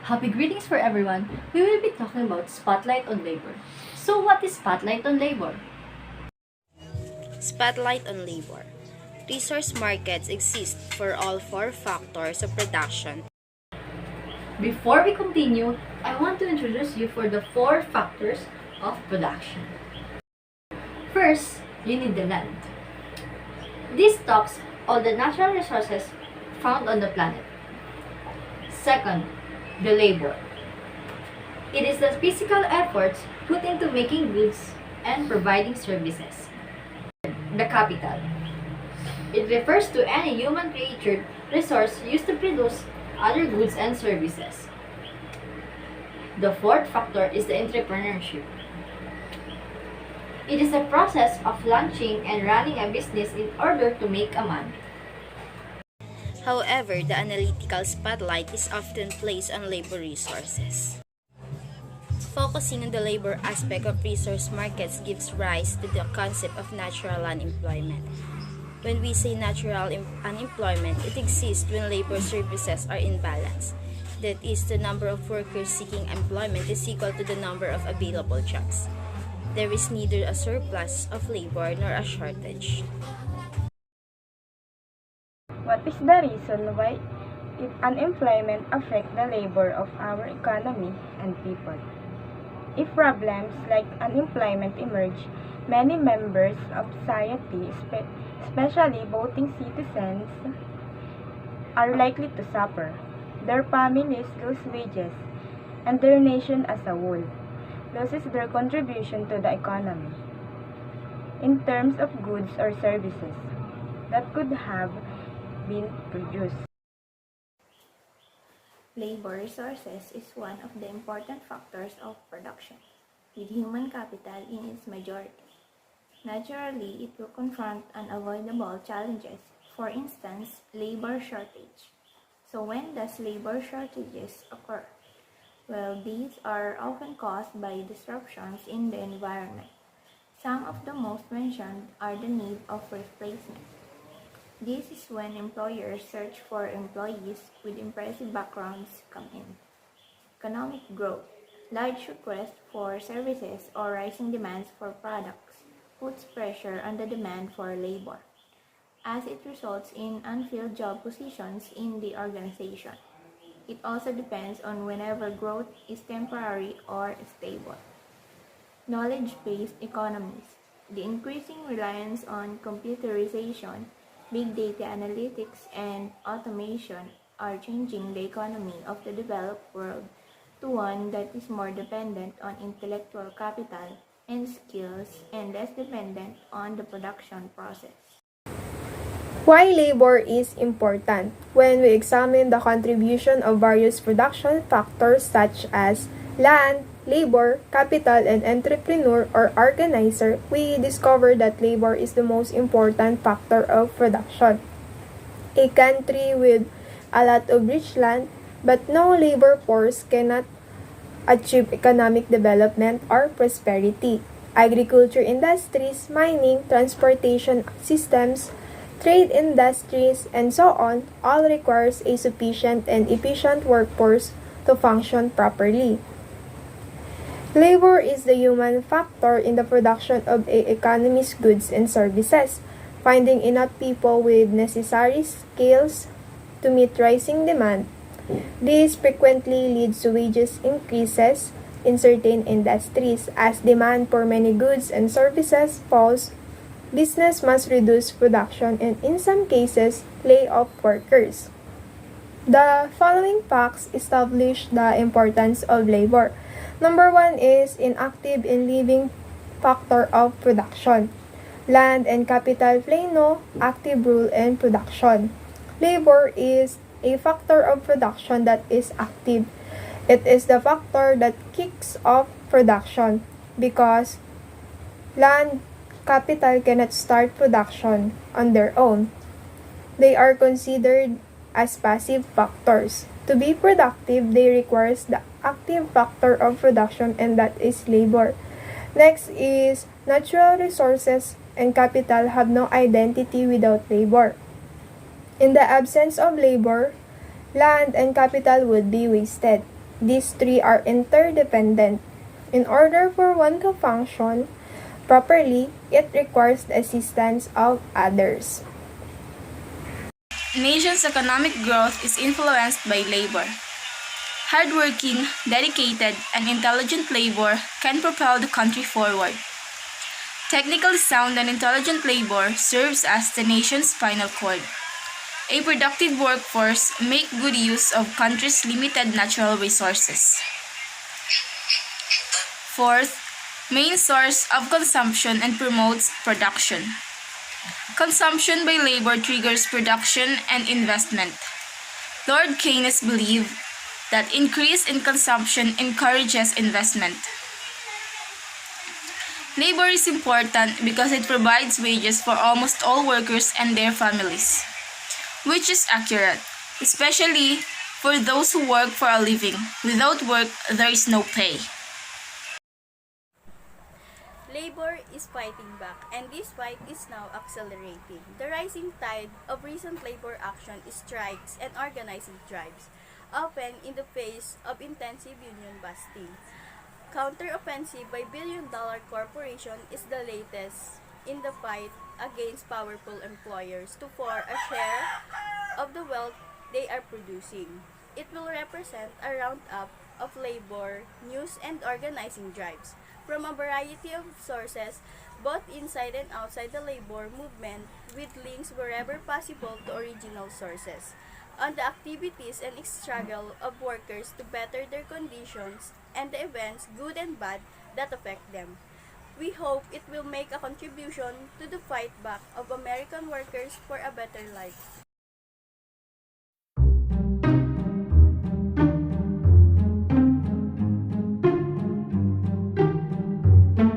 Happy greetings for everyone. We will be talking about Spotlight on Labor. So what is Spotlight on Labor? Spotlight on labor. Resource markets exist for all four factors of production. Before we continue, I want to introduce you for the four factors of production. First, you need the land. This stocks all the natural resources found on the planet. Second, the labor. It is the physical efforts put into making goods and providing services. The capital. It refers to any human-created resource used to produce other goods and services. The fourth factor is the entrepreneurship. It is the process of launching and running a business in order to make a money. However, the analytical spotlight is often placed on labor resources. Focusing on the labor aspect of resource markets gives rise to the concept of natural unemployment. When we say natural unemployment, it exists when labor services are in balance. That is, the number of workers seeking employment is equal to the number of available jobs. There is neither a surplus of labor nor a shortage. What is the reason why unemployment affects the labor of our economy and people? If problems like unemployment emerge, many members of society, especially voting citizens, are likely to suffer. Their families lose wages, and their nation as a whole loses their contribution to the economy in terms of goods or services that could have been produced. Labor resources is one of the important factors of production, with human capital in its majority. Naturally, it will confront unavoidable challenges, for instance, labor shortage. So when does labor shortages occur? Well, these are often caused by disruptions in the environment. Some of the most mentioned are the need of replacement. This is when employers search for employees with impressive backgrounds come in. Economic growth, large requests for services or rising demands for products puts pressure on the demand for labor, as it results in unfilled job positions in the organization. It also depends on whenever growth is temporary or stable. Knowledge-based economies, the increasing reliance on computerization, big data analytics, and automation are changing the economy of the developed world to one that is more dependent on intellectual capital and skills and less dependent on the production process. Why labor is important? When we examine the contribution of various production factors such as land, labor, capital, and entrepreneur or organizer, we discover that labor is the most important factor of production. A country with a lot of rich land but no labor force cannot achieve economic development or prosperity. Agriculture industries, mining, transportation systems, trade industries, and so on all requires a sufficient and efficient workforce to function properly. Labor is the human factor in the production of an economy's goods and services. Finding enough people with necessary skills to meet rising demand. This frequently leads to wages increases in certain industries. As demand for many goods and services falls, business must reduce production and in some cases lay off workers. The following facts establish the importance of labor. Number 1 is inactive and living factor of production. Land and capital play no active role in production. Labor is a factor of production that is active. It is the factor that kicks off production because land capital cannot start production on their own. They are considered as passive factors. To be productive, they require the active factor of production, and that is labor. Next is natural resources and capital have no identity without labor. In the absence of labor, land and capital would be wasted. These three are interdependent. In order for one to function properly, it requires the assistance of others. Nation's economic growth is influenced by labor. Hardworking, dedicated, and intelligent labor can propel the country forward. Technically sound and intelligent labor serves as the nation's spinal cord. A productive workforce makes good use of country's limited natural resources. Fourth, main source of consumption and promotes production. Consumption by labor triggers production and investment. Lord Keynes believed that increase in consumption encourages investment. Labor is important because it provides wages for almost all workers and their families, which is accurate, especially for those who work for a living. Without work, there is no pay. Labor is fighting back, and this fight is now accelerating. The rising tide of recent labor action is strikes and organizing drives, often in the face of intensive union busting. Counteroffensive by billion-dollar corporation is the latest in the fight against powerful employers to for a share of the wealth they are producing. It will represent a roundup of labor, news, and organizing drives from a variety of sources, both inside and outside the labor movement, with links wherever possible to original sources, on the activities and struggle of workers to better their conditions and the events, good and bad, that affect them. We hope it will make a contribution to the fight back of American workers for a better life.